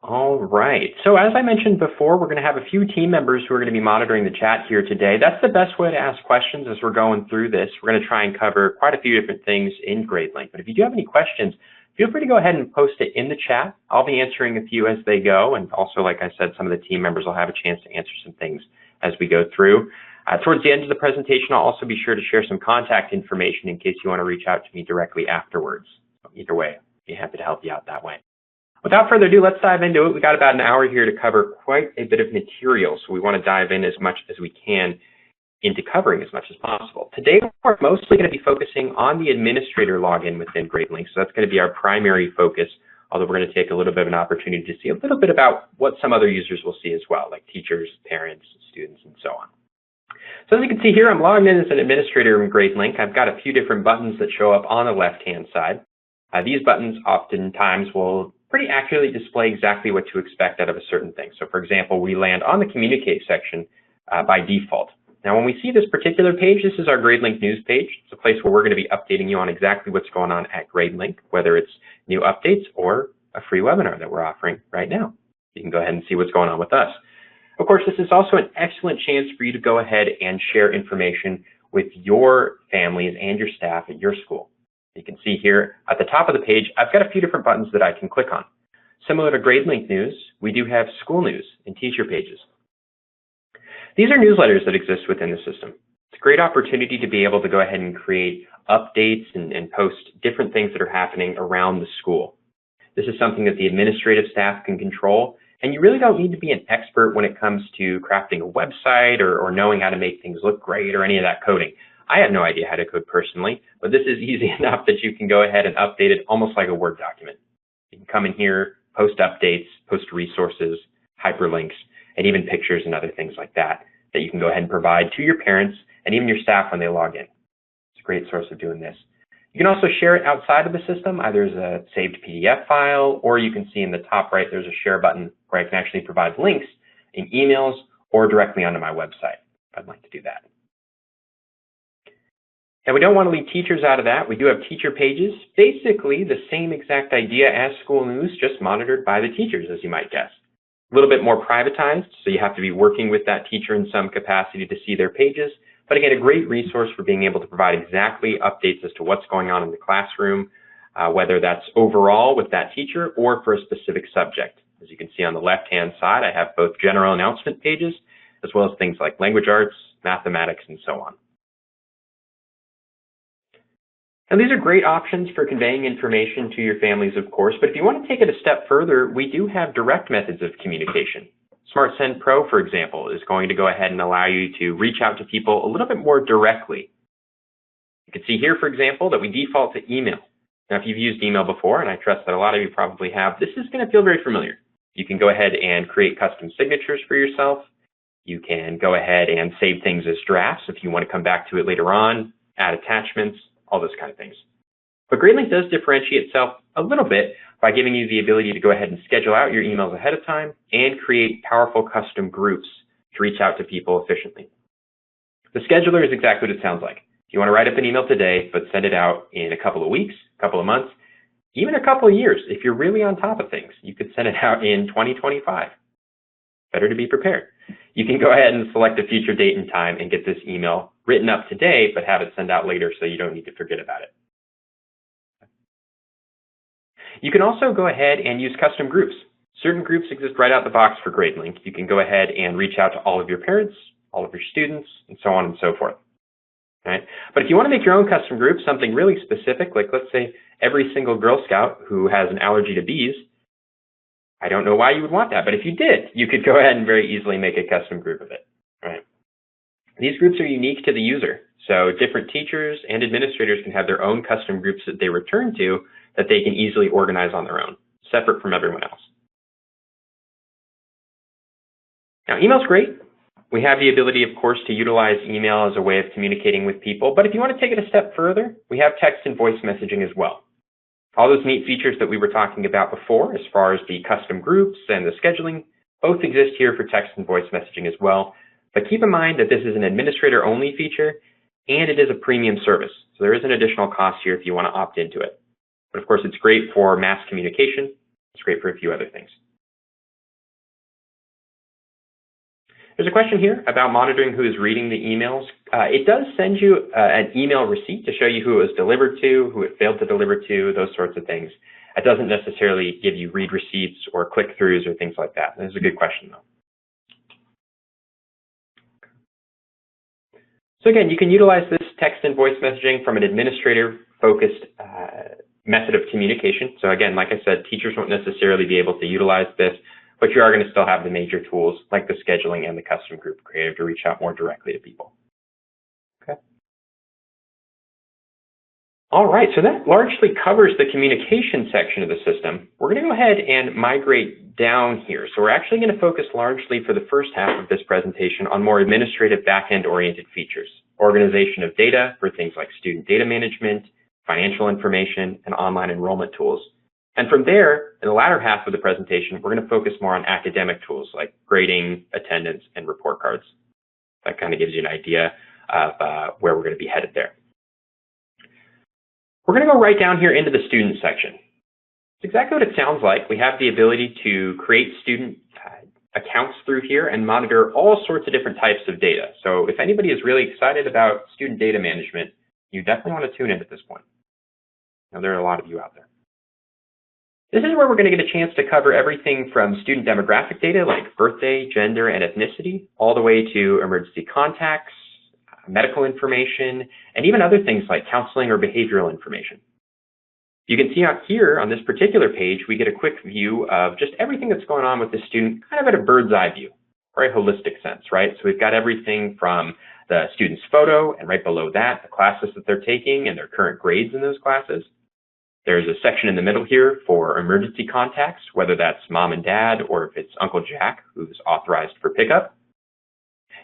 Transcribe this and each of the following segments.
All right. So as I mentioned before, we're going to have a few team members who are going to be monitoring the chat here today. That's the best way to ask questions as we're going through this. We're going to try and cover quite a few different things in Gradelink. But if you do have any questions, feel free to go ahead and post it in the chat. I'll be answering a few as they go. And also, like I said, some of the team members will have a chance to answer some things as we go through. Towards the end of the presentation, I'll also be sure to share some contact information in case you want to reach out to me directly afterwards. Either way, I'd be happy to help you out that way. Without further adu, let's dive into it. We've got about an hour here to cover quite a bit of material, so we want to dive in as much as we can into covering as much as possible. Today, we're mostly going to be focusing on the administrator login within Gradelink, so that's going to be our primary focus, although we're going to take a little bit of an opportunity to see a little bit about what some other users will see as well, like teachers, parents, students, and so on. So as you can see here, I'm logged in as an administrator in Gradelink. I've got a few different buttons that show up on the left-hand side. These buttons oftentimes will pretty accurately display exactly what to expect out of a certain thing. So for example, we land on the communicate section by default. Now when we see this particular page, this is our Gradelink news page. It's a place where we're going to be updating you on exactly what's going on at Gradelink, whether it's new updates or a free webinar that we're offering right now. You can go ahead and see what's going on with us. Of course, this is also an excellent chance for you to go ahead and share information with your families and your staff at your school. You can see here at the top of the page, I've got a few different buttons that I can click on. Similar to Gradelink News, we do have school news and teacher pages. These are newsletters that exist within the system. It's a great opportunity to be able to go ahead and create updates and post different things that are happening around the school. This is something that the administrative staff can control, and you really don't need to be an expert when it comes to crafting a website or knowing how to make things look great or any of that coding. I have no idea how to code personally, but this is easy enough that you can go ahead and update it almost like a Word document. You can come in here, post updates, post resources, hyperlinks, and even pictures and other things like that you can go ahead and provide to your parents and even your staff when they log in. It's a great source of doing this. You can also share it outside of the system, either as a saved PDF file, or you can see in the top right, there's a share button where I can actually provide links in emails or directly onto my website if I'd like to do that. And we don't want to leave teachers out of that. We do have teacher pages, basically the same exact idea as school news, just monitored by the teachers, as you might guess. A little bit more privatized, so you have to be working with that teacher in some capacity to see their pages. But again, a great resource for being able to provide exactly updates as to what's going on in the classroom, whether that's overall with that teacher or for a specific subject. As you can see on the left-hand side, I have both general announcement pages, as well as things like language arts, mathematics, and so on. Now, these are great options for conveying information to your families, of course, but if you want to take it a step further, we do have direct methods of communication. Smart Send Pro, for example, is going to go ahead and allow you to reach out to people a little bit more directly. You can see here, for example, that we default to email. Now, if you've used email before, and I trust that a lot of you probably have, this is going to feel very familiar. You can go ahead and create custom signatures for yourself. You can go ahead and save things as drafts if you want to come back to it later on, add attachments, all those kind of things. But Gradelink does differentiate itself a little bit by giving you the ability to go ahead and schedule out your emails ahead of time and create powerful custom groups to reach out to people efficiently. The scheduler is exactly what it sounds like. If you want to write up an email today, but send it out in a couple of weeks, a couple of months, even a couple of years, if you're really on top of things, you could send it out in 2025. Better to be prepared. You can go ahead and select a future date and time and get this email written up today, but have it sent out later so you don't need to forget about it. You can also go ahead and use custom groups. Certain groups exist right out the box for Gradelink. You can go ahead and reach out to all of your parents, all of your students, and so on and so forth. Right? But if you want to make your own custom group, something really specific, like let's say every single Girl Scout who has an allergy to bees, I don't know why you would want that, but if you did, you could go ahead and very easily make a custom group of it. Right? These groups are unique to the user, so different teachers and administrators can have their own custom groups that they return to that they can easily organize on their own, separate from everyone else. Now, email's great. We have the ability, of course, to utilize email as a way of communicating with people, but if you want to take it a step further, we have text and voice messaging as well. All those neat features that we were talking about before, as far as the custom groups and the scheduling, both exist here for text and voice messaging as well. But keep in mind that this is an administrator-only feature, and it is a premium service. So there is an additional cost here if you want to opt into it. But of course, it's great for mass communication. It's great for a few other things. There's a question here about monitoring who is reading the emails. It does send you an email receipt to show you who it was delivered to, who it failed to deliver to, those sorts of things. It doesn't necessarily give you read receipts or click-throughs or things like that. This is a good question, though. So again, you can utilize this text and voice messaging from an administrator-focused method of communication. So again, like I said, teachers won't necessarily be able to utilize this, but you are going to still have the major tools like the scheduling and the custom group creator to reach out more directly to people. Okay. All right, so that largely covers the communication section of the system. We're going to go ahead and migrate down here. So we're actually going to focus largely for the first half of this presentation on more administrative back-end oriented features, organization of data for things like student data management, financial information, and online enrollment tools. And from there, in the latter half of the presentation, we're going to focus more on academic tools like grading, attendance, and report cards. That kind of gives you an idea of where we're going to be headed there. We're going to go right down here into the student section. It's exactly what it sounds like. We have the ability to create student accounts through here and monitor all sorts of different types of data. So if anybody is really excited about student data management, you definitely want to tune in at this point. Now, there are a lot of you out there. This is where we're going to get a chance to cover everything from student demographic data like birthday, gender, and ethnicity, all the way to emergency contacts, medical information, and even other things like counseling or behavioral information. You can see out here on this particular page, we get a quick view of just everything that's going on with the student, kind of at a bird's eye view, or a holistic sense, right? So we've got everything from the student's photo, and right below that, the classes that they're taking and their current grades in those classes. There's a section in the middle here for emergency contacts, whether that's mom and dad, or if it's Uncle Jack, who's authorized for pickup.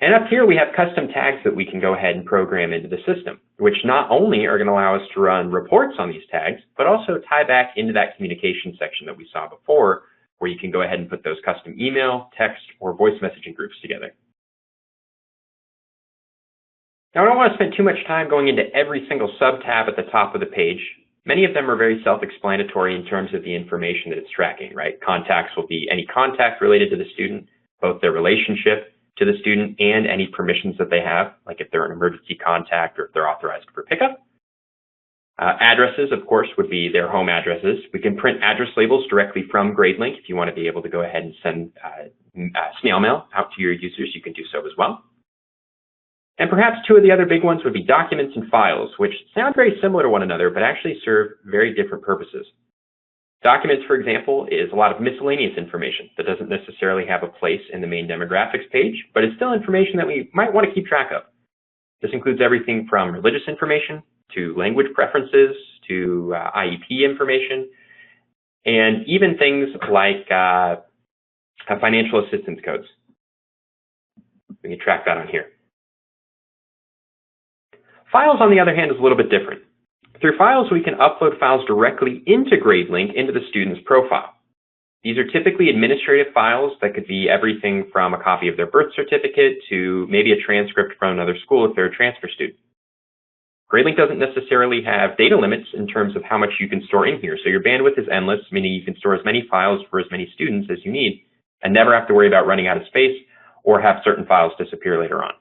And up here, we have custom tags that we can go ahead and program into the system, which not only are going to allow us to run reports on these tags, but also tie back into that communication section that we saw before, where you can go ahead and put those custom email, text, or voice messaging groups together. Now, I don't want to spend too much time going into every single sub-tab at the top of the page. Many of them are very self-explanatory in terms of the information that it's tracking, right? Contacts will be any contact related to the student, both their relationship to the student and any permissions that they have, like if they're an emergency contact or if they're authorized for pickup. Addresses, of course, would be their home addresses. We can print address labels directly from Gradelink. If you want to be able to go ahead and send snail mail out to your users, you can do so as well. And perhaps two of the other big ones would be documents and files, which sound very similar to one another, but actually serve very different purposes. Documents, for example, is a lot of miscellaneous information that doesn't necessarily have a place in the main demographics page, but it's still information that we might want to keep track of. This includes everything from religious information to language preferences to IEP information, and even things like financial assistance codes. We can track that on here. Files, on the other hand, is a little bit different. Through files, we can upload files directly into Gradelink into the student's profile. These are typically administrative files that could be everything from a copy of their birth certificate to maybe a transcript from another school if they're a transfer student. Gradelink doesn't necessarily have data limits in terms of how much you can store in here, so your bandwidth is endless, meaning you can store as many files for as many students as you need and never have to worry about running out of space or have certain files disappear later on.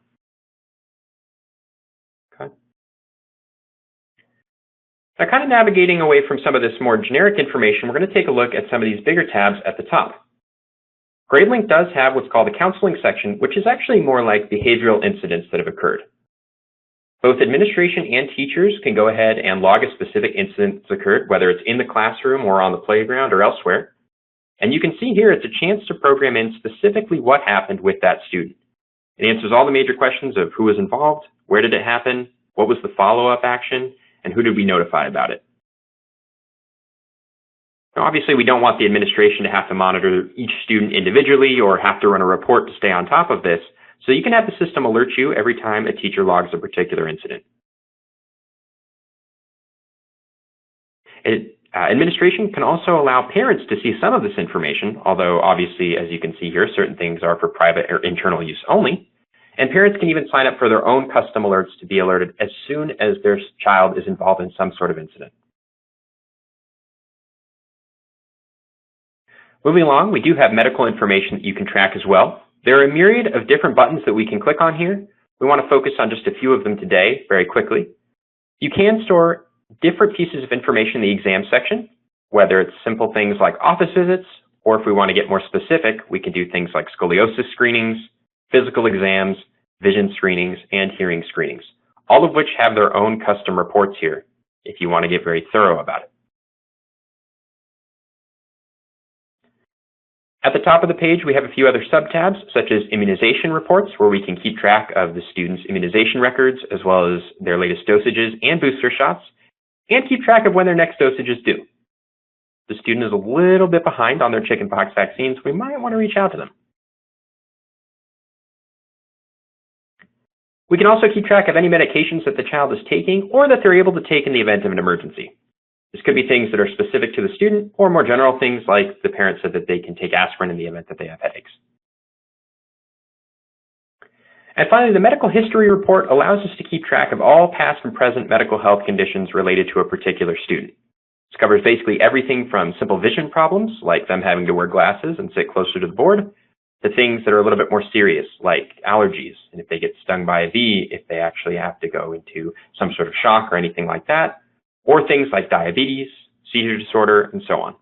Now, kind of navigating away from some of this more generic information, we're going to take a look at some of these bigger tabs at the top. Gradelink does have what's called a counseling section, which is actually more like behavioral incidents that have occurred. Both administration and teachers can go ahead and log a specific incident that's occurred, whether it's in the classroom or on the playground or elsewhere. And you can see here it's a chance to program in specifically what happened with that student. It answers all the major questions of who was involved, where did it happen, what was the follow-up action, and who did we notify about it. Now, obviously, we don't want the administration to have to monitor each student individually or have to run a report to stay on top of this, so you can have the system alert you every time a teacher logs a particular incident. Administration can also allow parents to see some of this information, although obviously, as you can see here, certain things are for private or internal use only. And parents can even sign up for their own custom alerts to be alerted as soon as their child is involved in some sort of incident. Moving along, we do have medical information that you can track as well. There are a myriad of different buttons that we can click on here. We want to focus on just a few of them today very quickly. You can store different pieces of information in the exam section, whether it's simple things like office visits, or if we want to get more specific, we can do things like scoliosis screenings, physical exams, vision screenings, and hearing screenings, all of which have their own custom reports here if you want to get very thorough about it. At the top of the page, we have a few other subtabs, such as immunization reports, where we can keep track of the students' immunization records, as well as their latest dosages and booster shots, and keep track of when their next dosage is due. If the student is a little bit behind on their chickenpox vaccines, we might want to reach out to them. We can also keep track of any medications that the child is taking or that they're able to take in the event of an emergency. This could be things that are specific to the student, or more general things like the parent said that they can take aspirin in the event that they have headaches. And finally, the medical history report allows us to keep track of all past and present medical health conditions related to a particular student. This covers basically everything from simple vision problems, like them having to wear glasses and sit closer to the board, to things that are a little bit more serious, like allergies, and if they get stung by a bee, if they actually have to go into some sort of shock or anything like that, or things like diabetes, seizure disorder, and so on.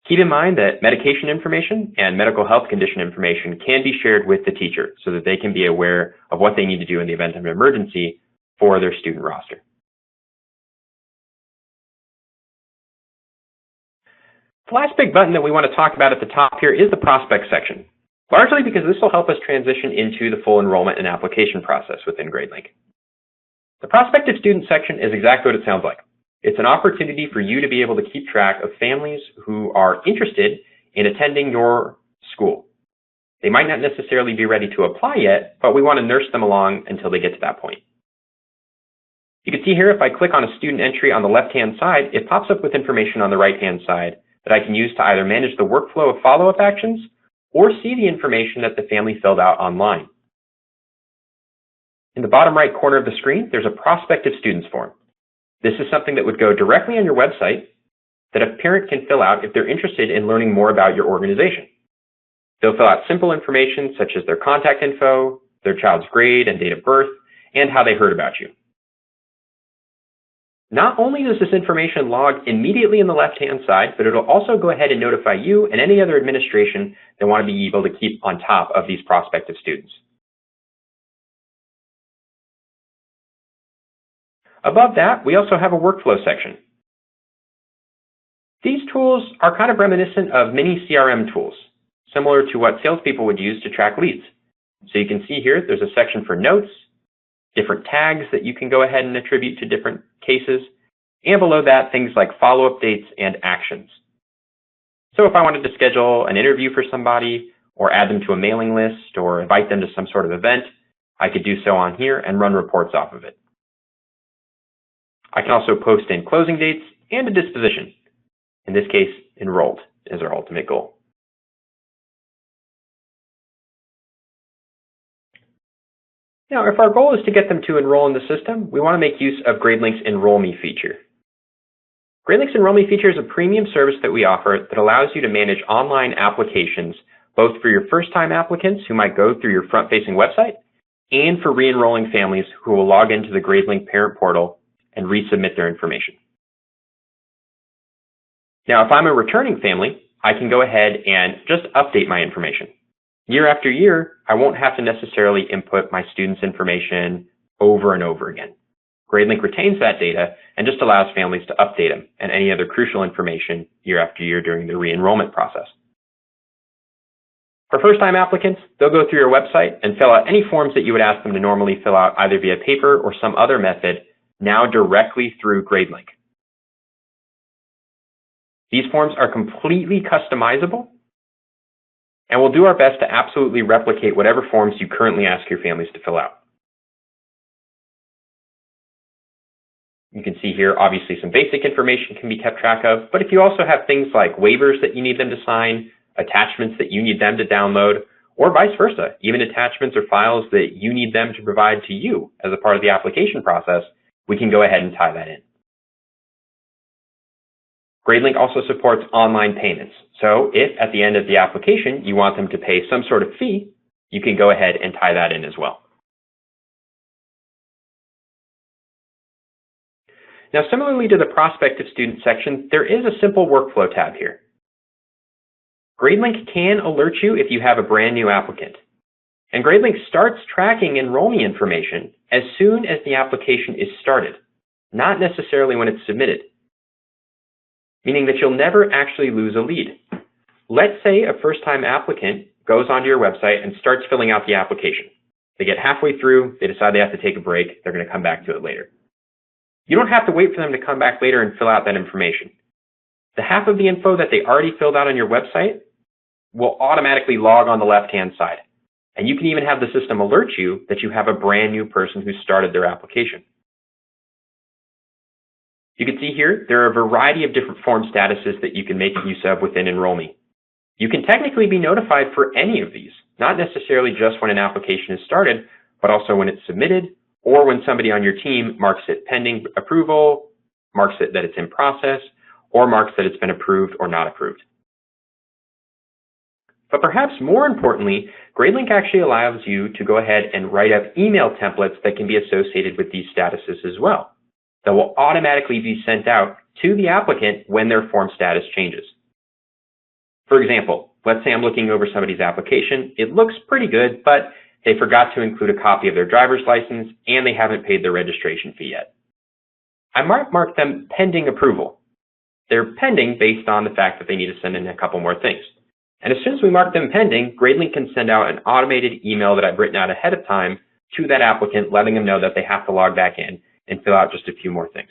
Keep in mind that medication information and medical health condition information can be shared with the teacher so that they can be aware of what they need to do in the event of an emergency for their student roster. The last big button that we want to talk about at the top here is the prospect section, largely because this will help us transition into the full enrollment and application process within Gradelink. The prospective student section is exactly what it sounds like. It's an opportunity for you to be able to keep track of families who are interested in attending your school. They might not necessarily be ready to apply yet, but we want to nurse them along until they get to that point. You can see here, if I click on a student entry on the left-hand side, it pops up with information on the right-hand side that I can use to either manage the workflow of follow-up actions or see the information that the family filled out online. In the bottom right corner of the screen, there's a prospective students form. This is something that would go directly on your website that a parent can fill out if they're interested in learning more about your organization. They'll fill out simple information such as their contact info, their child's grade and date of birth, and how they heard about you. Not only does this information log immediately in the left-hand side, but it'll also go ahead and notify you and any other administration that want to be able to keep on top of these prospective students. Above that, we also have a workflow section. These tools are kind of reminiscent of mini CRM tools, similar to what salespeople would use to track leads. So you can see here, there's a section for notes, different tags that you can go ahead and attribute to different cases, and below that, things like follow-up dates and actions. So if I wanted to schedule an interview for somebody, or add them to a mailing list, or invite them to some sort of event, I could do so on here and run reports off of it. I can also post in closing dates and a disposition. In this case, enrolled is our ultimate goal. Now, if our goal is to get them to enroll in the system, we want to make use of Gradelink's Enroll Me feature. Gradelink's Enroll Me feature is a premium service that we offer that allows you to manage online applications, both for your first-time applicants who might go through your front-facing website, and for re-enrolling families who will log into the Gradelink parent portal and resubmit their information. Now, if I'm a returning family, I can go ahead and just update my information. Year after year, I won't have to necessarily input my students' information over and over again. Gradelink retains that data and just allows families to update them and any other crucial information year after year during the re-enrollment process. For first-time applicants, they'll go through your website and fill out any forms that you would ask them to normally fill out either via paper or some other method, now directly through Gradelink. These forms are completely customizable, and we'll do our best to absolutely replicate whatever forms you currently ask your families to fill out. You can see here, obviously, some basic information can be kept track of, but if you also have things like waivers that you need them to sign, attachments that you need them to download, or vice versa, even attachments or files that you need them to provide to you as a part of the application process, we can go ahead and tie that in. Gradelink also supports online payments. So if at the end of the application you want them to pay some sort of fee, you can go ahead and tie that in as well. Now, similarly to the prospective student section, there is a simple workflow tab here. Gradelink can alert you if you have a brand new applicant. And Gradelink starts tracking enrollment information as soon as the application is started, not necessarily when it's submitted, meaning that you'll never actually lose a lead. Let's say a first-time applicant goes onto your website and starts filling out the application. They get halfway through, they decide they have to take a break, they're going to come back to it later. You don't have to wait for them to come back later and fill out that information. The half of the info that they already filled out on your website will automatically log on the left-hand side. And you can even have the system alert you that you have a brand new person who started their application. You can see here, there are a variety of different form statuses that you can make use of within Enrollment. You can technically be notified for any of these, not necessarily just when an application is started, but also when it's submitted, or when somebody on your team marks it pending approval, marks it that it's in process, or marks that it's been approved or not approved. But perhaps more importantly, Gradelink actually allows you to go ahead and write up email templates that can be associated with these statuses as well, that will automatically be sent out to the applicant when their form status changes. For example, let's say I'm looking over somebody's application. It looks pretty good, but they forgot to include a copy of their driver's license and they haven't paid their registration fee yet. I might mark them pending approval. They're pending based on the fact that they need to send in a couple more things. And as soon as we mark them pending, Gradelink can send out an automated email that I've written out ahead of time to that applicant, letting them know that they have to log back in and fill out just a few more things.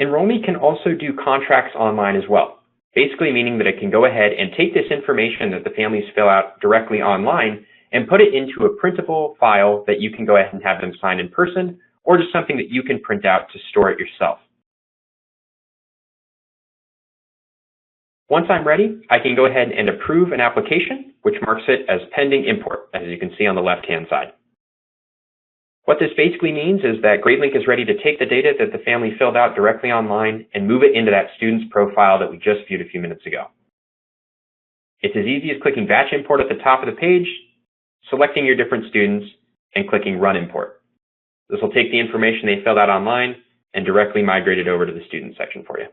Enrollment can also do contracts online as well, basically meaning that it can go ahead and take this information that the families fill out directly online and put it into a printable file that you can go ahead and have them sign in person, or just something that you can print out to store it yourself. Once I'm ready, I can go ahead and approve an application, which marks it as pending import, as you can see on the left-hand side. What this basically means is that Gradelink is ready to take the data that the family filled out directly online and move it into that student's profile that we just viewed a few minutes ago. It's as easy as clicking Batch Import at the top of the page, selecting your different students, and clicking Run Import. This will take the information they filled out online and directly migrate it over to the student section for you.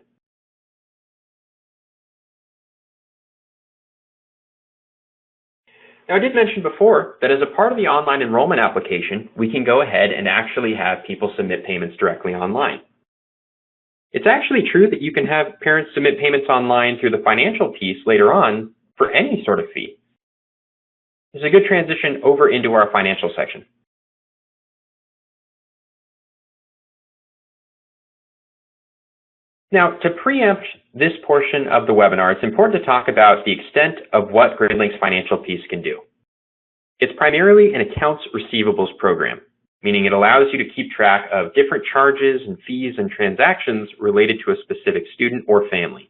Now, I did mention before that as a part of the online enrollment application, we can go ahead and actually have people submit payments directly online. It's actually true that you can have parents submit payments online through the financial piece later on for any sort of fee. This is a good transition over into our financial section. Now, to preempt this portion of the webinar, it's important to talk about the extent of what Gradelink's financial piece can do. It's primarily an accounts receivables program, meaning it allows you to keep track of different charges and fees and transactions related to a specific student or family.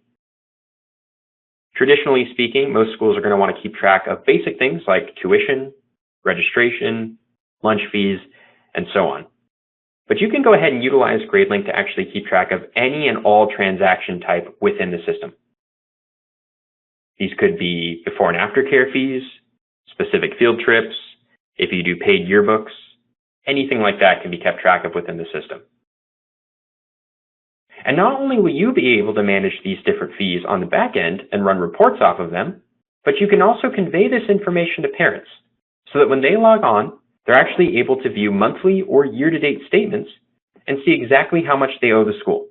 Traditionally speaking, most schools are going to want to keep track of basic things like tuition, registration, lunch fees, and so on. But you can go ahead and utilize Gradelink to actually keep track of any and all transaction type within the system. These could be before and after care fees, specific field trips, if you do paid yearbooks, anything like that can be kept track of within the system. And not only will you be able to manage these different fees on the back end and run reports off of them, but you can also convey this information to parents so that when they log on, they're actually able to view monthly or year-to-date statements and see exactly how much they owe the school.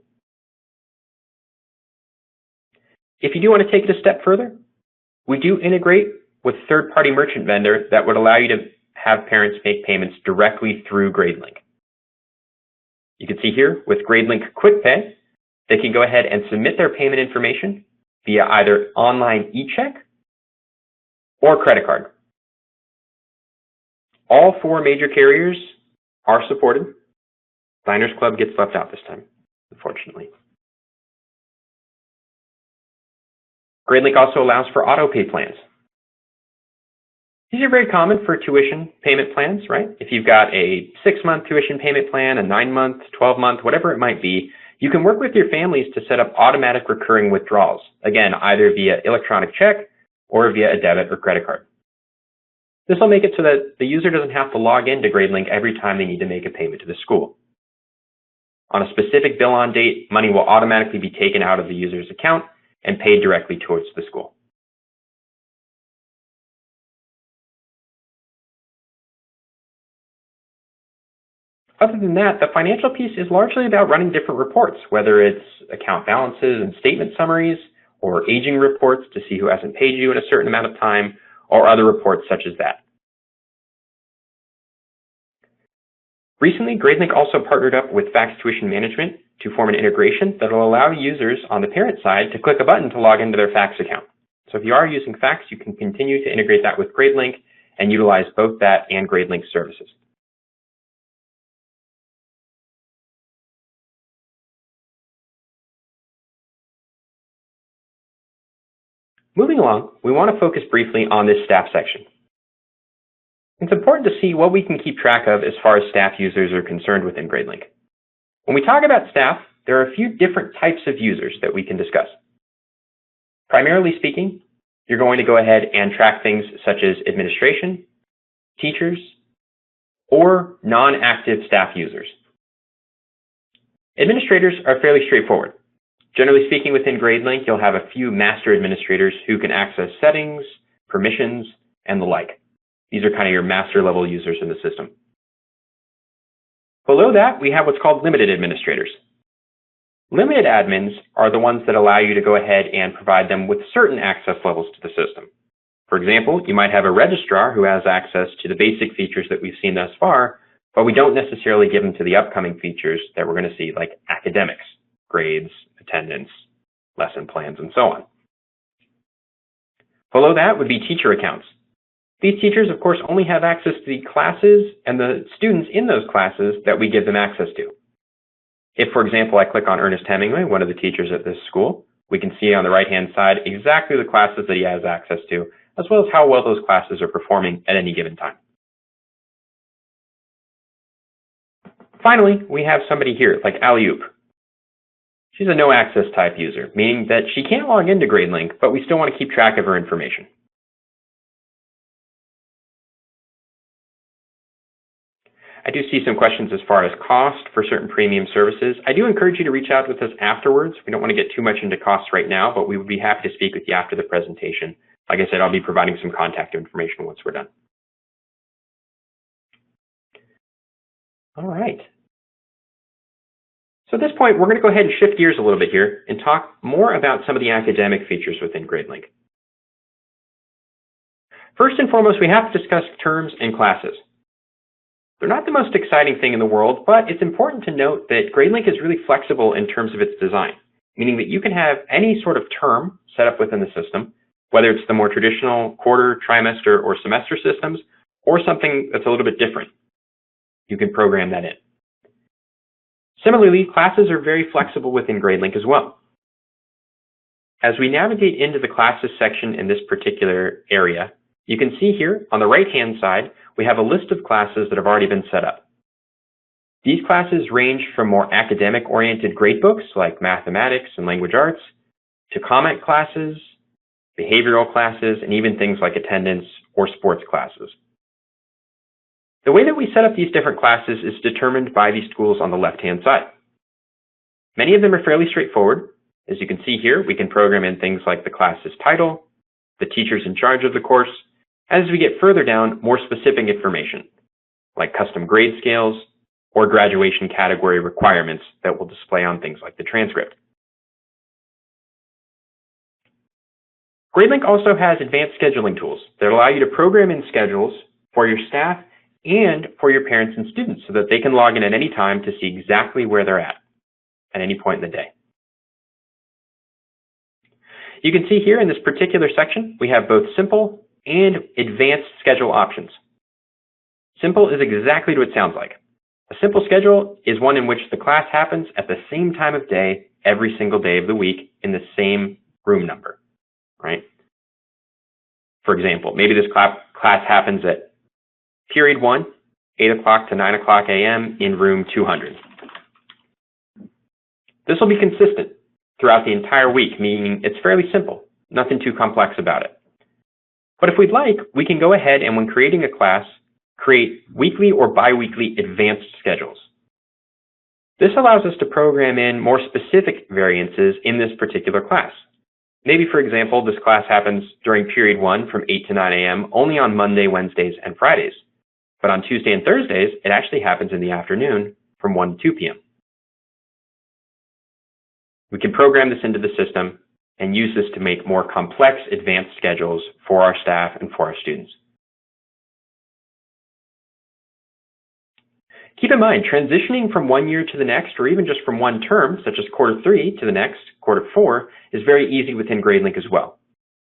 If you do want to take it a step further, we do integrate with a third-party merchant vendor that would allow you to have parents make payments directly through Gradelink. You can see here with Gradelink Quick Pay, they can go ahead and submit their payment information via either online e-check or credit card. All 4 major carriers are supported. Diners Club gets left out this time, unfortunately. Gradelink also allows for auto pay plans. These are very common for tuition payment plans, right? If you've got a 6-month tuition payment plan, a 9-month, 12-month, whatever it might be, you can work with your families to set up automatic recurring withdrawals, again, either via electronic check or via a debit or credit card. This will make it so that the user doesn't have to log into Gradelink every time they need to make a payment to the school. On a specific bill on date, money will automatically be taken out of the user's account and paid directly towards the school. Other than that, the financial piece is largely about running different reports, whether it's account balances and statement summaries, or aging reports to see who hasn't paid you in a certain amount of time, or other reports such as that. Recently, Gradelink also partnered up with Fax Tuition Management to form an integration that will allow users on the parent side to click a button to log into their Fax account. So if you are using Fax, you can continue to integrate that with Gradelink and utilize both that and Gradelink services. Moving along, we want to focus briefly on this staff section. It's important to see what we can keep track of as far as staff users are concerned within Gradelink. When we talk about staff, there are a few different types of users that we can discuss. Primarily speaking, you're going to go ahead and track things such as administration, teachers, or non-active staff users. Administrators are fairly straightforward. Generally speaking, within Gradelink, you'll have a few master administrators who can access settings, permissions, and the like. These are kind of your master level users in the system. Below that, we have what's called limited administrators. Limited admins are the ones that allow you to go ahead and provide them with certain access levels to the system. For example, you might have a registrar who has access to the basic features that we've seen thus far, but we don't necessarily give them to the upcoming features that we're going to see, like academics, grades, attendance, lesson plans, and so on. Below that would be teacher accounts. These teachers, of course, only have access to the classes and the students in those classes that we give them access to. If, for example, I click on Ernest Hemingway, one of the teachers at this school, we can see on the right-hand side exactly the classes that he has access to, as well as how well those classes are performing at any given time. Finally, we have somebody here, like Alley-Oop. She's a no-access type user, meaning that she can't log into Gradelink, but we still want to keep track of her information. I do see some questions as far as cost for certain premium services. I do encourage you to reach out with us afterwards. We don't want to get too much into costs right now, but we would be happy to speak with you after the presentation. Like I said, I'll be providing some contact information once we're done. All right. So at this point, we're going to go ahead and shift gears a little bit here and talk more about some of the academic features within Gradelink. First and foremost, we have to discuss terms and classes. They're not the most exciting thing in the world, but it's important to note that Gradelink is really flexible in terms of its design, meaning that you can have any sort of term set up within the system, whether it's the more traditional quarter, trimester, or semester systems, or something that's a little bit different. You can program that in. Similarly, classes are very flexible within Gradelink as well. As we navigate into the classes section in this particular area, you can see here on the right-hand side, we have a list of classes that have already been set up. These classes range from more academic-oriented gradebooks like mathematics and language arts, to comment classes, behavioral classes, and even things like attendance or sports classes. The way that we set up these different classes is determined by the schools on the left-hand side. Many of them are fairly straightforward. As you can see here, we can program in things like the class's title, the teachers in charge of the course. As we get further down, more specific information, like custom grade scales or graduation category requirements that will display on things like the transcript. Gradelink also has advanced scheduling tools that allow you to program in schedules for your staff and for your parents and students so that they can log in at any time to see exactly where they're at any point in the day. You can see here in this particular section, we have both simple and advanced schedule options. Simple is exactly what it sounds like. A simple schedule is one in which the class happens at the same time of day, every single day of the week in the same room number, right? For example, maybe this class happens at period 1, 8 o'clock to 9 o'clock a.m. in room 200. This will be consistent throughout the entire week, meaning it's fairly simple, nothing too complex about it. But if we'd like, we can go ahead and when creating a class, create weekly or bi-weekly advanced schedules. This allows us to program in more specific variances in this particular class. Maybe, for example, this class happens during period 1 from 8 to 9 a.m. only on Monday, Wednesdays, and Fridays. But on Tuesday and Thursdays, it actually happens in the afternoon from 1 to 2 p.m. We can program this into the system and use this to make more complex advanced schedules for our staff and for our students. Keep in mind, transitioning from one year to the next, or even just from one term, such as quarter 3 to the next, quarter 4, is very easy within Gradelink as well.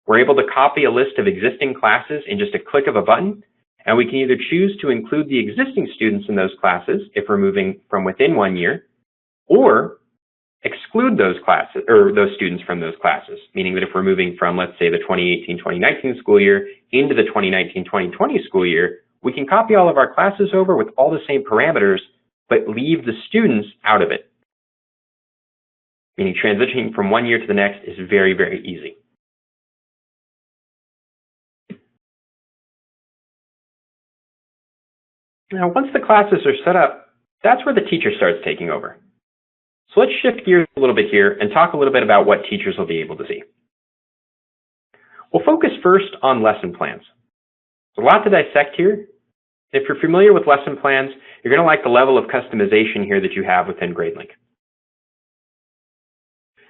We're able to copy a list of existing classes in just a click of a button, and we can either choose to include the existing students in those classes if we're moving from within 1 year, or exclude those classes or those students from those classes, meaning that if we're moving from, let's say, the 2018-2019 school year into the 2019-2020 school year, we can copy all of our classes over with all the same parameters, but leave the students out of it. Meaning transitioning from 1 year to the next is very, very easy. Now, once the classes are set up, that's where the teacher starts taking over. So let's shift gears a little bit here and talk a little bit about what teachers will be able to see. We'll focus first on lesson plans. There's a lot to dissect here. If you're familiar with lesson plans, you're going to like the level of customization here that you have within Gradelink.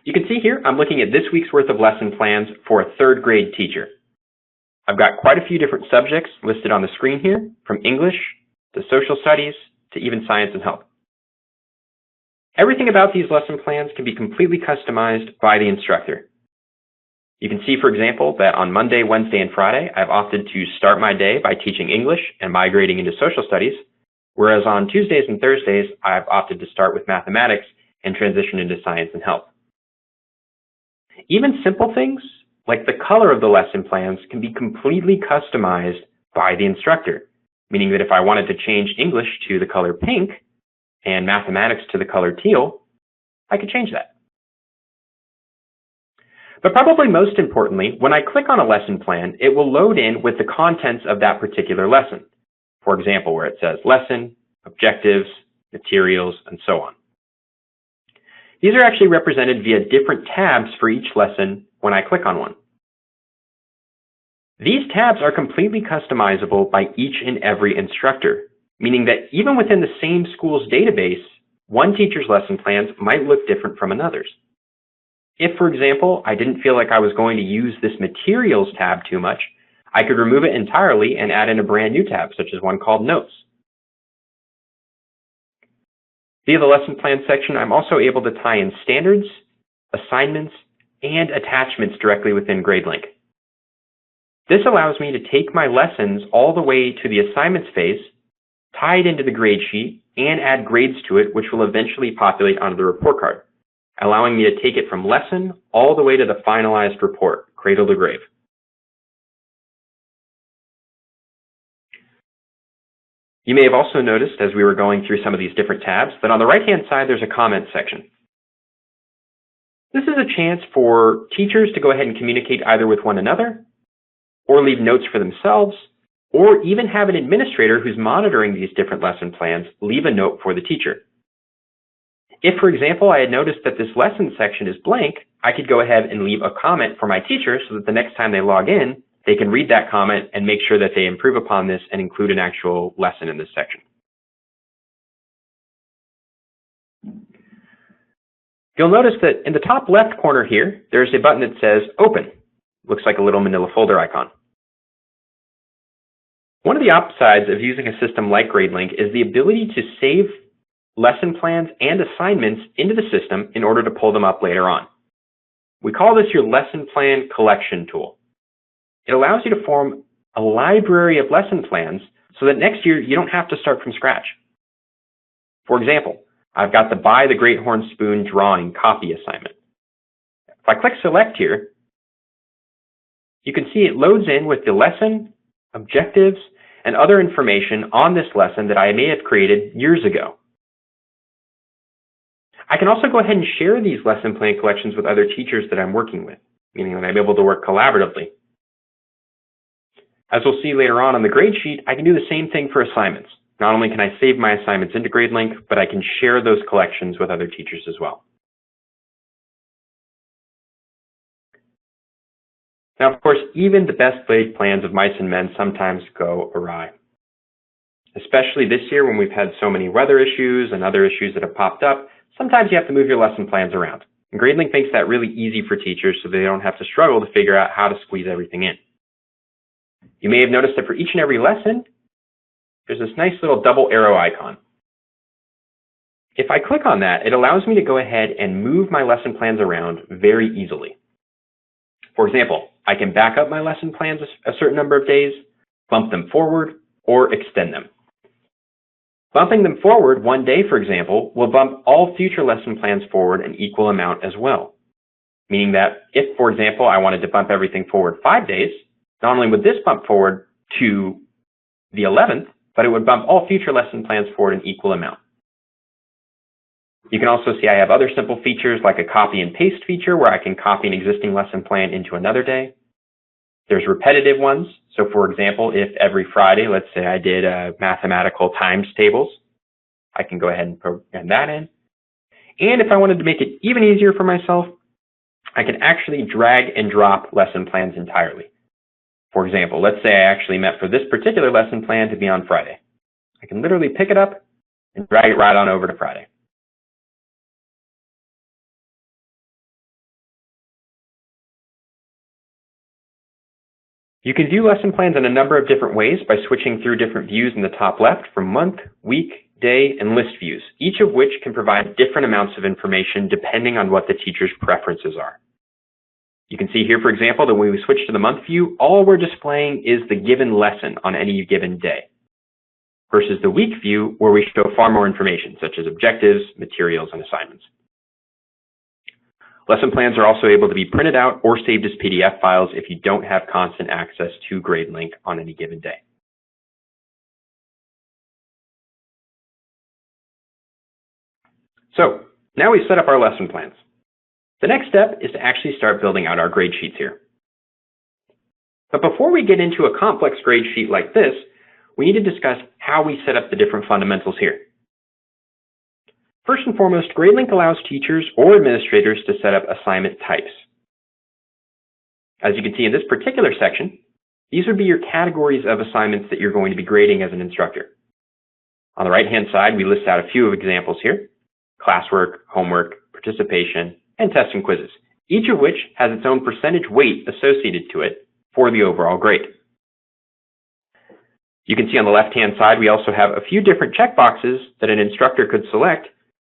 You can see here, I'm looking at this week's worth of lesson plans for a 3rd grade teacher. I've got quite a few different subjects listed on the screen here, from English to social studies to even science and health. Everything about these lesson plans can be completely customized by the instructor. You can see, for example, that on Monday, Wednesday, and Friday, I've opted to start my day by teaching English and migrating into social studies, whereas on Tuesdays and Thursdays, I've opted to start with mathematics and transition into science and health. Even simple things, like the color of the lesson plans, can be completely customized by the instructor, meaning that if I wanted to change English to the color pink and mathematics to the color teal, I could change that. But probably most importantly, when I click on a lesson plan, it will load in with the contents of that particular lesson. For example, where it says lesson, objectives, materials, and so on. These are actually represented via different tabs for each lesson when I click on one. These tabs are completely customizable by each and every instructor, meaning that even within the same school's database, one teacher's lesson plans might look different from another's. If, for example, I didn't feel like I was going to use this materials tab too much, I could remove it entirely and add in a brand new tab, such as one called Notes. Via the lesson plan section, I'm also able to tie in standards, assignments, and attachments directly within Gradelink. This allows me to take my lessons all the way to the assignments phase, tie it into the grade sheet, and add grades to it, which will eventually populate onto the report card, allowing me to take it from lesson all the way to the finalized report, cradle to grave. You may have also noticed as we were going through some of these different tabs that on the right-hand side there's a comment section. This is a chance for teachers to go ahead and communicate either with one another, or leave notes for themselves, or even have an administrator who's monitoring these different lesson plans leave a note for the teacher. If, for example, I had noticed that this lesson section is blank, I could go ahead and leave a comment for my teacher so that the next time they log in, they can read that comment and make sure that they improve upon this and include an actual lesson in this section. You'll notice that in the top left corner here, there's a button that says Open. Looks like a little manila folder icon. One of the upsides of using a system like Gradelink is the ability to save lesson plans and assignments into the system in order to pull them up later on. We call this your lesson plan collection tool. It allows you to form a library of lesson plans so that next year you don't have to start from scratch. For example, I've got the Buy the Great Horn Spoon drawing copy assignment. If I click Select here, you can see it loads in with the lesson, objectives, and other information on this lesson that I may have created years ago. I can also go ahead and share these lesson plan collections with other teachers that I'm working with, meaning that I'm able to work collaboratively. As we'll see later on the grade sheet, I can do the same thing for assignments. Not only can I save my assignments into Gradelink, but I can share those collections with other teachers as well. Now, of course, even the best laid plans of mice and men sometimes go awry. Especially this year when we've had so many weather issues and other issues that have popped up, sometimes you have to move your lesson plans around. And Gradelink makes that really easy for teachers so they don't have to struggle to figure out how to squeeze everything in. You may have noticed that for each and every lesson, there's this nice little double arrow icon. If I click on that, it allows me to go ahead and move my lesson plans around very easily. For example, I can back up my lesson plans a certain number of days, bump them forward, or extend them. Bumping them forward one day, for example, will bump all future lesson plans forward an equal amount as well. Meaning that if, for example, I wanted to bump everything forward 5 days, not only would this bump forward to the 11th, but it would bump all future lesson plans forward an equal amount. You can also see I have other simple features like a copy and paste feature where I can copy an existing lesson plan into another day. There's repetitive ones. So for example, if every Friday, let's say I did mathematical times tables, I can go ahead and program that in. And if I wanted to make it even easier for myself, I can actually drag and drop lesson plans entirely. For example, let's say I actually meant for this particular lesson plan to be on Friday. I can literally pick it up and drag it right on over to Friday. You can view lesson plans in a number of different ways by switching through different views in the top left from month, week, day, and list views, each of which can provide different amounts of information depending on what the teacher's preferences are. You can see here, for example, that when we switch to the month view, all we're displaying is the given lesson on any given day, versus the week view where we show far more information, such as objectives, materials, and assignments. Lesson plans are also able to be printed out or saved as PDF files if you don't have constant access to Gradelink on any given day. So now we've set up our lesson plans. The next step is to actually start building out our grade sheets here. But before we get into a complex grade sheet like this, we need to discuss how we set up the different fundamentals here. First and foremost, Gradelink allows teachers or administrators to set up assignment types. As you can see in this particular section, these would be your categories of assignments that you're going to be grading as an instructor. On the right-hand side, we list out a few examples here: classwork, homework, participation, and tests and quizzes, each of which has its own percentage weight associated to it for the overall grade. You can see on the left-hand side, we also have a few different checkboxes that an instructor could select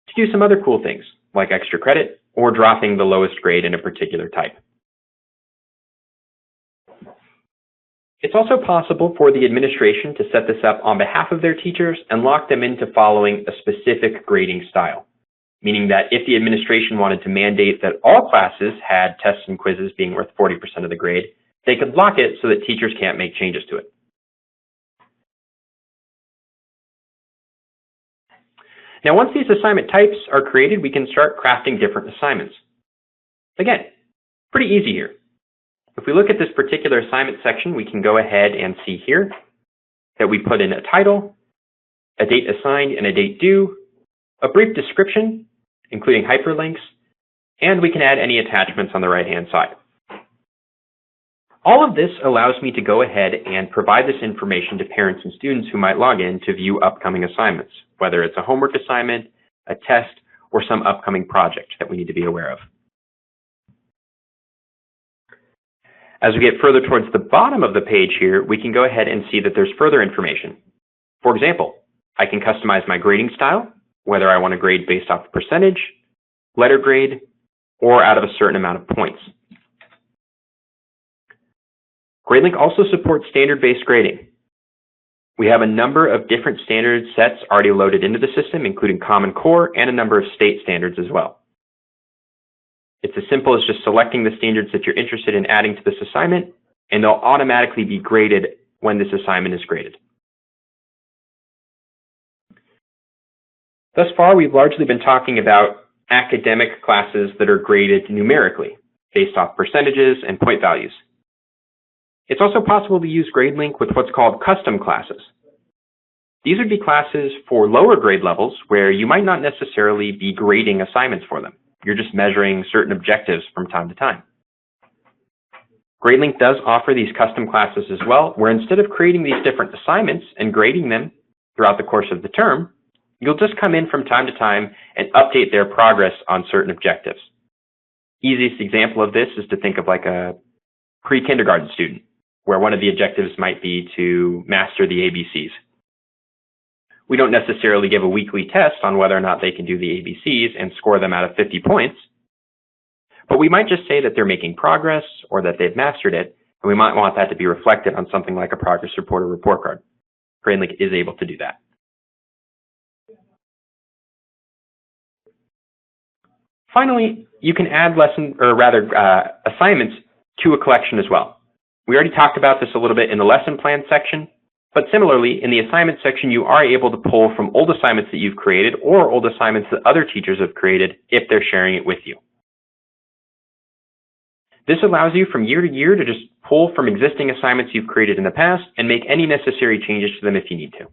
to do some other cool things, like extra credit or dropping the lowest grade in a particular type. It's also possible for the administration to set this up on behalf of their teachers and lock them into following a specific grading style, meaning that if the administration wanted to mandate that all classes had tests and quizzes being worth 40% of the grade, they could lock it so that teachers can't make changes to it. Now, once these assignment types are created, we can start crafting different assignments. Again, pretty easy here. If we look at this particular assignment section, we can go ahead and see here that we put in a title, a date assigned and a date due, a brief description, including hyperlinks, and we can add any attachments on the right-hand side. All of this allows me to go ahead and provide this information to parents and students who might log in to view upcoming assignments, whether it's a homework assignment, a test, or some upcoming project that we need to be aware of. As we get further towards the bottom of the page here, we can go ahead and see that there's further information. For example, I can customize my grading style, whether I want to grade based off percentage, letter grade, or out of a certain amount of points. Gradelink also supports standard-based grading. We have a number of different standard sets already loaded into the system, including Common Core and a number of state standards as well. It's as simple as just selecting the standards that you're interested in adding to this assignment and they'll automatically be graded when this assignment is graded. Thus far, we've largely been talking about academic classes that are graded numerically, based off percentages and point values. It's also possible to use Gradelink with what's called custom classes. These would be classes for lower grade levels where you might not necessarily be grading assignments for them. You're just measuring certain objectives from time to time. Gradelink does offer these custom classes as well, where instead of creating these different assignments and grading them throughout the course of the term, you'll just come in from time to time and update their progress on certain objectives. Easiest example of this is to think of like a pre-kindergarten student, where one of the objectives might be to master the ABCs. We don't necessarily give a weekly test on whether or not they can do the ABCs and score them out of 50 points, but we might just say that they're making progress or that they've mastered it, and we might want that to be reflected on something like a progress report or report card. Gradelink is able to do that. Finally, you can add assignments to a collection as well. We already talked about this a little bit in the lesson plan section, but similarly, in the assignment section, you are able to pull from old assignments that you've created or old assignments that other teachers have created if they're sharing it with you. This allows you from year to year to just pull from existing assignments you've created in the past and make any necessary changes to them if you need to.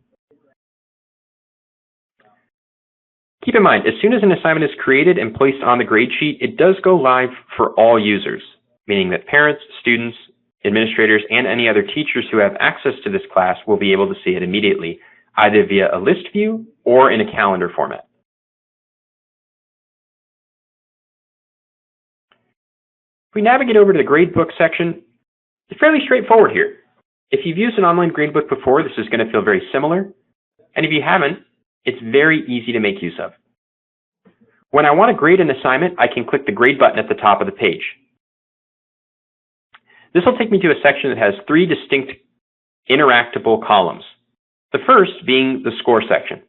Keep in mind, as soon as an assignment is created and placed on the grade sheet, it does go live for all users, meaning that parents, students, administrators, and any other teachers who have access to this class will be able to see it immediately, either via a list view or in a calendar format. If we navigate over to the Gradebook section, it's fairly straightforward here. If you've used an online gradebook before, this is going to feel very similar. And if you haven't, it's very easy to make use of. When I want to grade an assignment, I can click the grade button at the top of the page. This will take me to a section that has 3 distinct interactable columns. The first being the score section,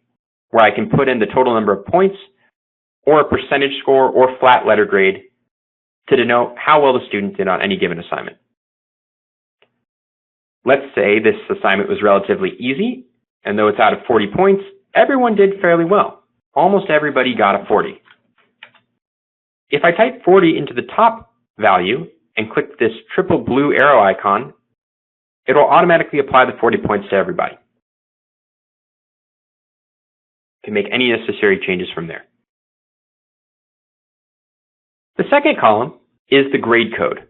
where I can put in the total number of points, or a percentage score, or flat letter grade to denote how well the student did on any given assignment. Let's say this assignment was relatively easy, and though it's out of 40 points, everyone did fairly well. Almost everybody got a 40. If I type 40 into the top value and click this triple blue arrow icon, it will automatically apply the 40 points to everybody. You can make any necessary changes from there. The second column is the grade code.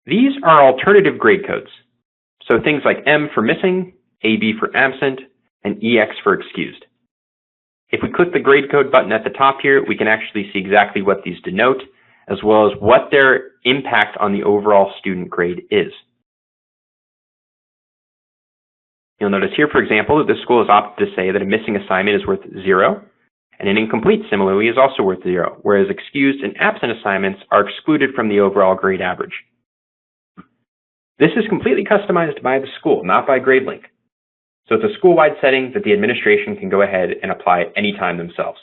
These are alternative grade codes. So things like M for missing, AB for absent, and EX for excused. If we click the grade code button at the top here, we can actually see exactly what these denote, as well as what their impact on the overall student grade is. You'll notice here, for example, that the school has opted to say that a missing assignment is worth 0, and an incomplete similarly is also worth 0, whereas excused and absent assignments are excluded from the overall grade average. This is completely customized by the school, not by Gradelink. So it's a school-wide setting that the administration can go ahead and apply anytime themselves.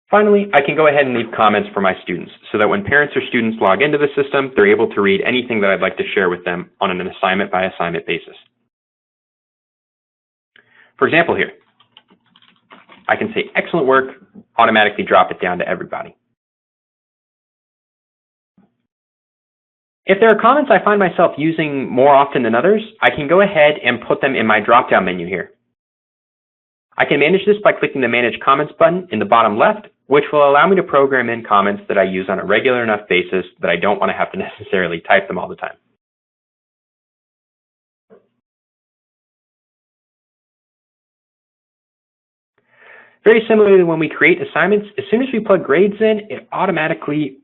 Finally, I can go ahead and leave comments for my students so that when parents or students log into the system, they're able to read anything that I'd like to share with them on an assignment-by-assignment basis. For example here, I can say, excellent work, automatically drop it down to everybody. If there are comments I find myself using more often than others, I can go ahead and put them in my drop-down menu here. I can manage this by clicking the Manage Comments button in the bottom left, which will allow me to program in comments that I use on a regular enough basis that I don't want to have to necessarily type them all the time. Very similarly, when we create assignments, as soon as we plug grades in, it automatically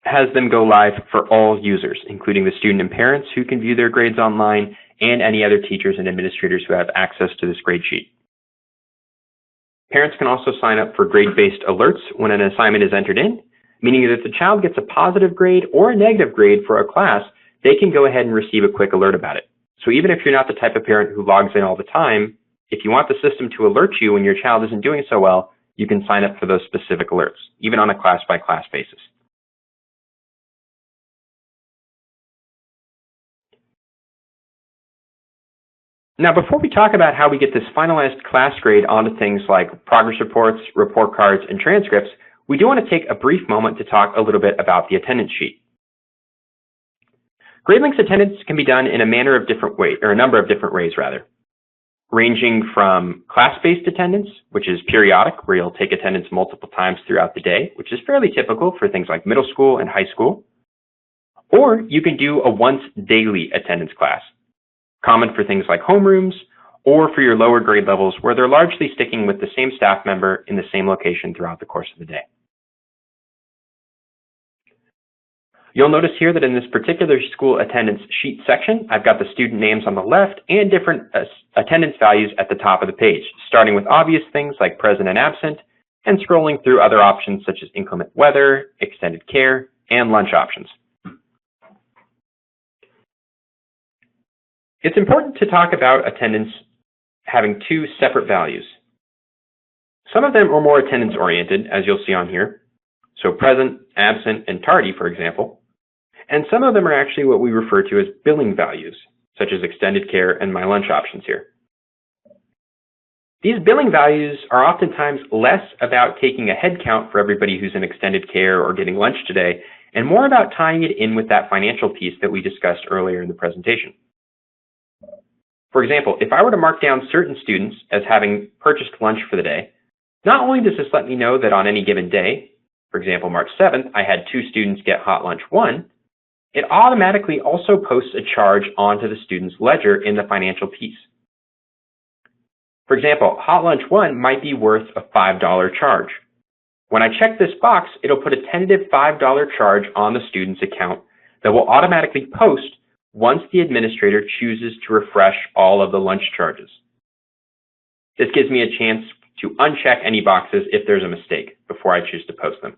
has them go live for all users, including the student and parents who can view their grades online and any other teachers and administrators who have access to this grade sheet. Parents can also sign up for grade-based alerts when an assignment is entered in, meaning that if the child gets a positive grade or a negative grade for a class, they can go ahead and receive a quick alert about it. So even if you're not the type of parent who logs in all the time, if you want the system to alert you when your child isn't doing so well, you can sign up for those specific alerts, even on a class-by-class basis. Now, before we talk about how we get this finalized class grade onto things like progress reports, report cards, and transcripts, we do want to take a brief moment to talk a little bit about the attendance sheet. Gradelink's attendance can be done in a number of different ways, ranging from class-based attendance, which is periodic, where you'll take attendance multiple times throughout the day, which is fairly typical for things like middle school and high school. Or you can do a once daily attendance class, common for things like homerooms, or for your lower grade levels where they're largely sticking with the same staff member in the same location throughout the course of the day. You'll notice here that in this particular school attendance sheet section, I've got the student names on the left and different attendance values at the top of the page, starting with obvious things like present and absent, and scrolling through other options such as inclement weather, extended care, and lunch options. It's important to talk about attendance having two separate values. Some of them are more attendance oriented, as you'll see on here. So present, absent, and tardy, for example. And some of them are actually what we refer to as billing values, such as extended care and my lunch options here. These billing values are oftentimes less about taking a head count for everybody who's in extended care or getting lunch today, and more about tying it in with that financial piece that we discussed earlier in the presentation. For example, if I were to mark down certain students as having purchased lunch for the day, not only does this let me know that on any given day, for example, March 7th, I had 2 students get hot lunch 1, it automatically also posts a charge onto the student's ledger in the financial piece. For example, hot lunch 1 might be worth a $5 charge. When I check this box, it'll put a tentative $5 charge on the student's account that will automatically post once the administrator chooses to refresh all of the lunch charges. This gives me a chance to uncheck any boxes if there's a mistake before I choose to post them.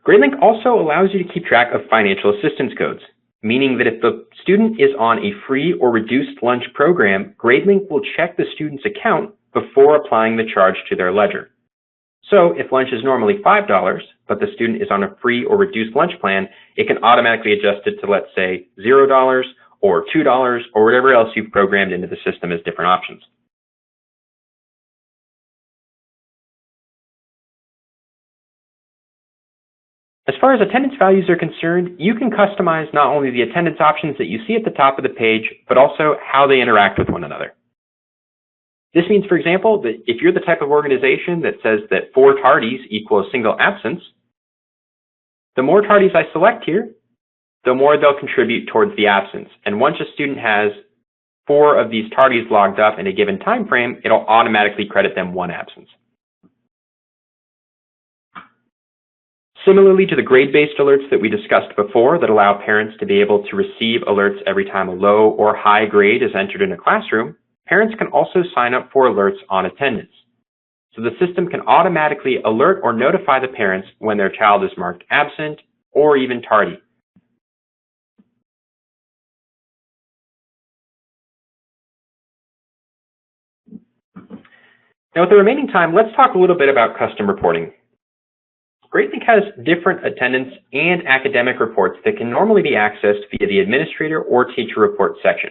Gradelink also allows you to keep track of financial assistance codes, meaning that if the student is on a free or reduced lunch program, Gradelink will check the student's account before applying the charge to their ledger. So if lunch is normally $5, but the student is on a free or reduced lunch plan, it can automatically adjust it to, let's say, $0 or $2 or whatever else you've programmed into the system as different options. As far as attendance values are concerned, you can customize not only the attendance options that you see at the top of the page, but also how they interact with one another. This means, for example, that if you're the type of organization that says that 4 tardies equal a single absence, the more tardies I select here, the more they'll contribute towards the absence. And once a student has 4 of these tardies logged up in a given time frame, it'll automatically credit them 1 absence. Similarly to the grade-based alerts that we discussed before that allow parents to be able to receive alerts every time a low or high grade is entered in a classroom, parents can also sign up for alerts on attendance. So the system can automatically alert or notify the parents when their child is marked absent or even tardy. Now with the remaining time, let's talk a little bit about custom reporting. Gradelink has different attendance and academic reports that can normally be accessed via the administrator or teacher report section.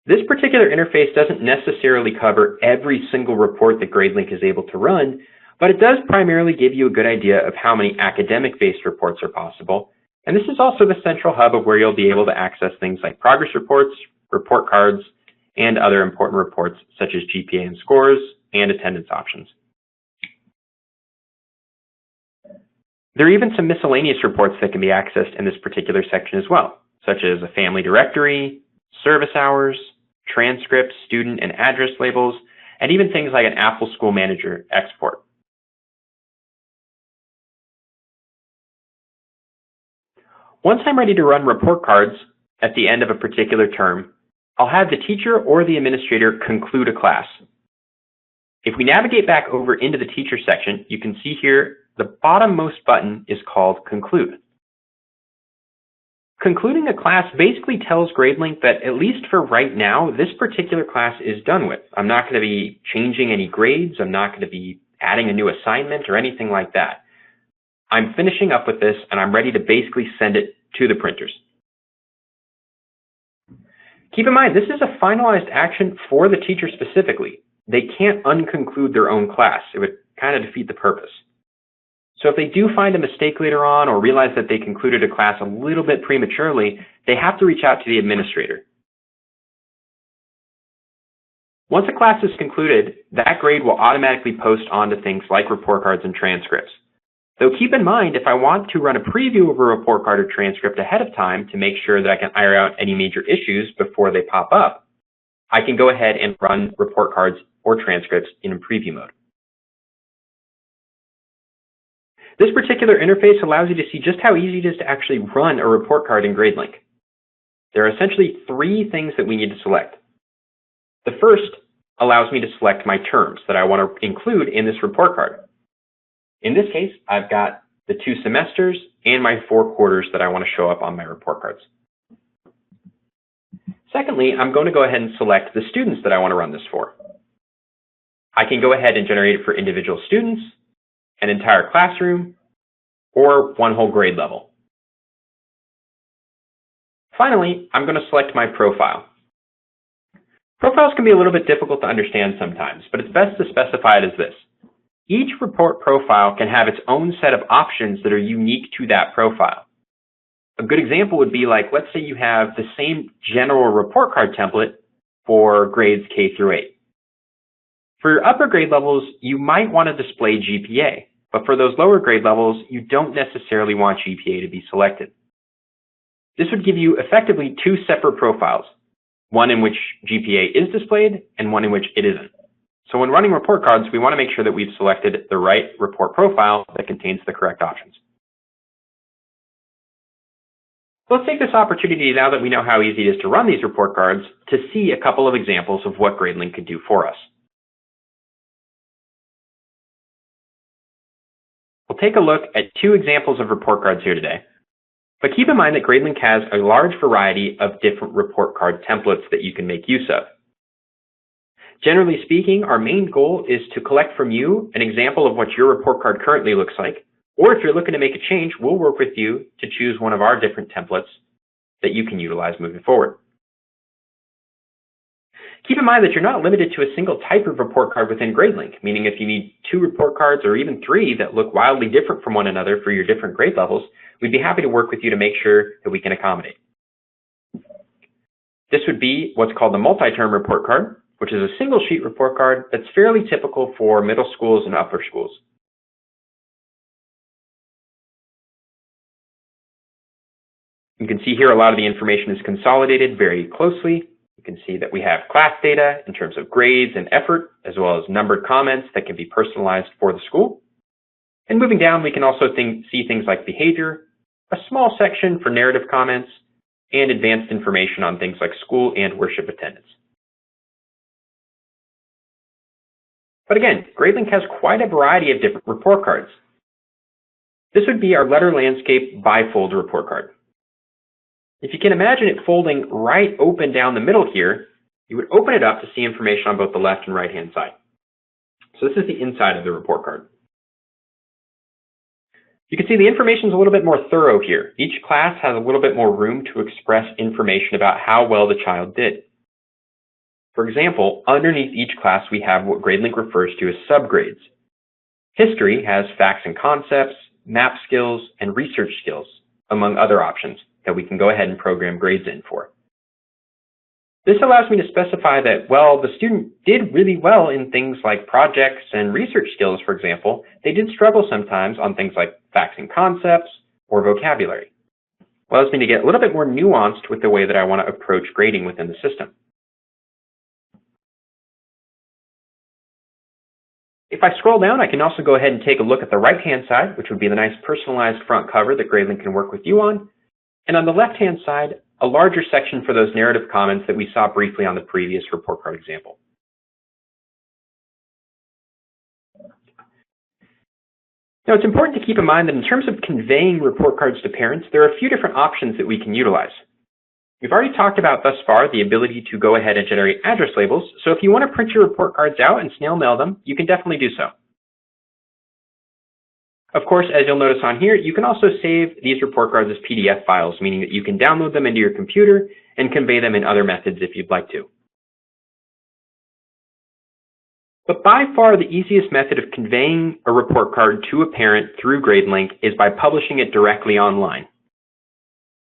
This particular interface doesn't necessarily cover every single report that Gradelink is able to run, but it does primarily give you a good idea of how many academic-based reports are possible, and this is also the central hub of where you'll be able to access things like progress reports, report cards, and other important reports such as GPA and scores, and attendance options. There are even some miscellaneous reports that can be accessed in this particular section as well, such as a family directory, service hours, transcripts, student and address labels, and even things like an Apple School Manager export. Once I'm ready to run report cards at the end of a particular term, I'll have the teacher or the administrator conclude a class. If we navigate back over into the teacher section, you can see here the bottommost button is called Conclude. Concluding a class basically tells Gradelink that at least for right now, this particular class is done with. I'm not going to be changing any grades. I'm not going to be adding a new assignment or anything like that. I'm finishing up with this and I'm ready to basically send it to the printers. Keep in mind, this is a finalized action for the teacher specifically. They can't unconclude their own class. It would kind of defeat the purpose. So if they do find a mistake later on or realize that they concluded a class a little bit prematurely, they have to reach out to the administrator. Once a class is concluded, that grade will automatically post onto things like report cards and transcripts. Though keep in mind, if I want to run a preview of a report card or transcript ahead of time to make sure that I can iron out any major issues before they pop up, I can go ahead and run report cards or transcripts in preview mode. This particular interface allows you to see just how easy it is to actually run a report card in Gradelink. There are essentially three things that we need to select. The first allows me to select my terms that I want to include in this report card. In this case, I've got the 2 semesters and my 4 quarters that I want to show up on my report cards. Secondly, I'm going to go ahead and select the students that I want to run this for. I can go ahead and generate it for individual students, an entire classroom, or one whole grade level. Finally, I'm going to select my profile. Profiles can be a little bit difficult to understand sometimes, but it's best to specify it as this. Each report profile can have its own set of options that are unique to that profile. A good example would be like, let's say you have the same general report card template for grades K through 8. For your upper grade levels, you might want to display GPA, but for those lower grade levels, you don't necessarily want GPA to be selected. This would give you effectively 2 separate profiles, one in which GPA is displayed and one in which it isn't. So when running report cards, we want to make sure that we've selected the right report profile that contains the correct options. So let's take this opportunity, now that we know how easy it is to run these report cards, to see a couple of examples of what Gradelink could do for us. We'll take a look at 2 examples of report cards here today. But keep in mind that Gradelink has a large variety of different report card templates that you can make use of. Generally speaking, our main goal is to collect from you an example of what your report card currently looks like, or if you're looking to make a change, we'll work with you to choose one of our different templates that you can utilize moving forward. Keep in mind that you're not limited to a single type of report card within Gradelink, meaning if you need 2 report cards or even 3 that look wildly different from one another for your different grade levels, we'd be happy to work with you to make sure that we can accommodate. This would be what's called the multi-term report card, which is a single sheet report card that's fairly typical for middle schools and upper schools. You can see here a lot of the information is consolidated very closely. You can see that we have class data in terms of grades and effort, as well as numbered comments that can be personalized for the school. And moving down, we can also see things like behavior, a small section for narrative comments, and advanced information on things like school and worship attendance. But again, Gradelink has quite a variety of different report cards. This would be our letter landscape bifold report card. If you can imagine it folding right open down the middle here, you would open it up to see information on both the left and right hand side. So this is the inside of the report card. You can see the information is a little bit more thorough here. Each class has a little bit more room to express information about how well the child did. For example, underneath each class, we have what Gradelink refers to as subgrades. History has facts and concepts, map skills, and research skills, among other options that we can go ahead and program grades in for. This allows me to specify that, well, the student did really well in things like projects and research skills, for example. They did struggle sometimes on things like facts and concepts or vocabulary. It allows me to get a little bit more nuanced with the way that I want to approach grading within the system. If I scroll down, I can also go ahead and take a look at the right-hand side, which would be the nice personalized front cover that Gradelink can work with you on. And on the left-hand side, a larger section for those narrative comments that we saw briefly on the previous report card example. Now, it's important to keep in mind that in terms of conveying report cards to parents, there are a few different options that we can utilize. We've already talked about thus far the ability to go ahead and generate address labels, so if you want to print your report cards out and snail mail them, you can definitely do so. Of course, as you'll notice on here, you can also save these report cards as PDF files, meaning that you can download them into your computer and convey them in other methods if you'd like to. But by far the easiest method of conveying a report card to a parent through Gradelink is by publishing it directly online.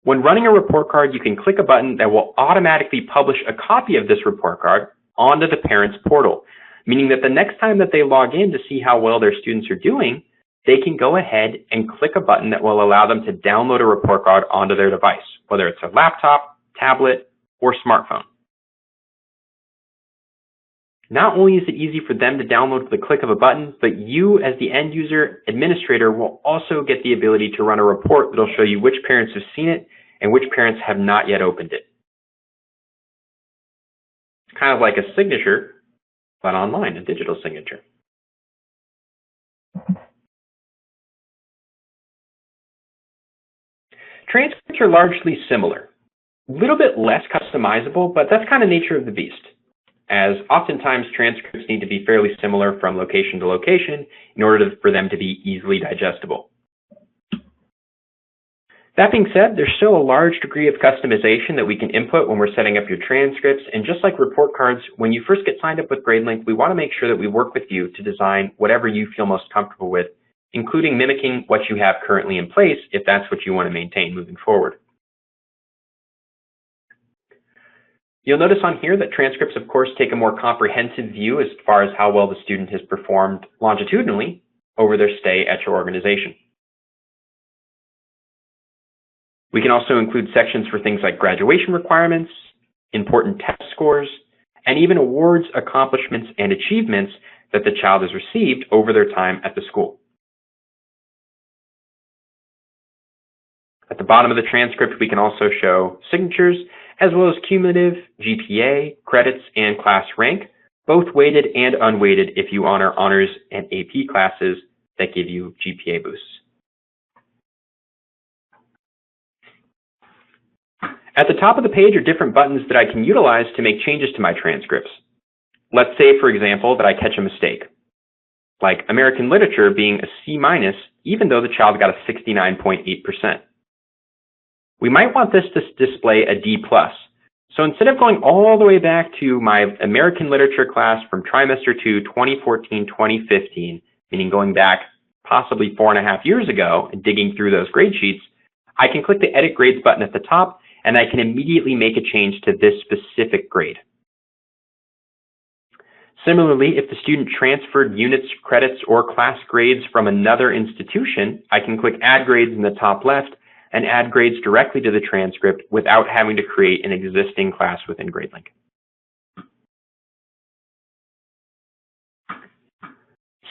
When running a report card, you can click a button that will automatically publish a copy of this report card onto the parent's portal, meaning that the next time that they log in to see how well their students are doing, they can go ahead and click a button that will allow them to download a report card onto their device, whether it's a laptop, tablet, or smartphone. Not only is it easy for them to download with the click of a button, but you as the end user administrator will also get the ability to run a report that will show you which parents have seen it and which parents have not yet opened it. It's kind of like a signature, but online, a digital signature. Transcripts are largely similar, a little bit less customizable, but that's kind of nature of the beast, as oftentimes transcripts need to be fairly similar from location to location in order for them to be easily digestible. That being said, there's still a large degree of customization that we can input when we're setting up your transcripts, and just like report cards, when you first get signed up with Gradelink, we want to make sure that we work with you to design whatever you feel most comfortable with, including mimicking what you have currently in place if that's what you want to maintain moving forward. You'll notice on here that transcripts, of course, take a more comprehensive view as far as how well the student has performed longitudinally over their stay at your organization. We can also include sections for things like graduation requirements, important test scores, and even awards, accomplishments, and achievements that the child has received over their time at the school. At the bottom of the transcript, we can also show signatures, as well as cumulative, GPA, credits, and class rank, both weighted and unweighted if you honor honors and AP classes that give you GPA boosts. At the top of the page are different buttons that I can utilize to make changes to my transcripts. Let's say, for example, that I catch a mistake, like American Literature being a C-, even though the child got a 69.8%. We might want this to display a D+. So instead of going all the way back to my American Literature class from trimester 2, 2014-2015, meaning going back possibly 4.5 years ago and digging through those grade sheets, I can click the Edit Grades button at the top, and I can immediately make a change to this specific grade. Similarly, if the student transferred units, credits, or class grades from another institution, I can click Add Grades in the top left and add grades directly to the transcript without having to create an existing class within Gradelink.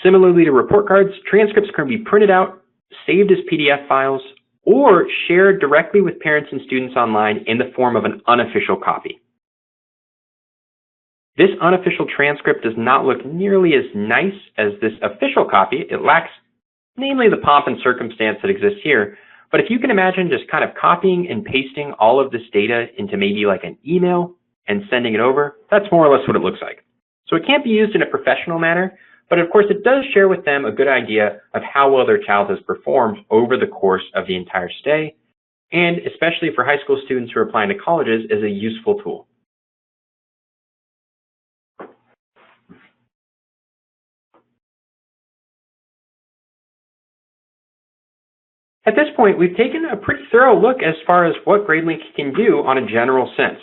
Similarly to report cards, transcripts can be printed out, saved as PDF files, or shared directly with parents and students online in the form of an unofficial copy. This unofficial transcript does not look nearly as nice as this official copy. It lacks namely the pomp and circumstance that exists here. But if you can imagine just kind of copying and pasting all of this data into maybe like an email and sending it over, that's more or less what it looks like. So it can't be used in a professional manner, but of course it does share with them a good idea of how well their child has performed over the course of the entire stay, and especially for high school students who are applying to colleges, is a useful tool. At this point, we've taken a pretty thorough look as far as what Gradelink can do on a general sense.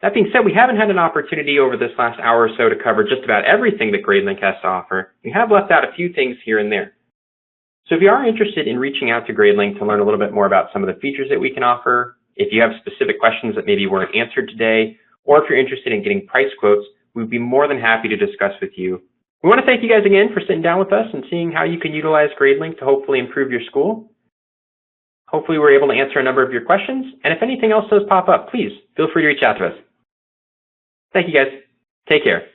That being said, we haven't had an opportunity over this last hour or so to cover just about everything that Gradelink has to offer. We have left out a few things here and there. So if you are interested in reaching out to Gradelink to learn a little bit more about some of the features that we can offer, if you have specific questions that maybe weren't answered today, or if you're interested in getting price quotes, we'd be more than happy to discuss with you. We want to thank you guys again for sitting down with us and seeing how you can utilize Gradelink to hopefully improve your school. Hopefully we're able to answer a number of your questions, and if anything else does pop up, please feel free to reach out to us. Thank you guys. Take care.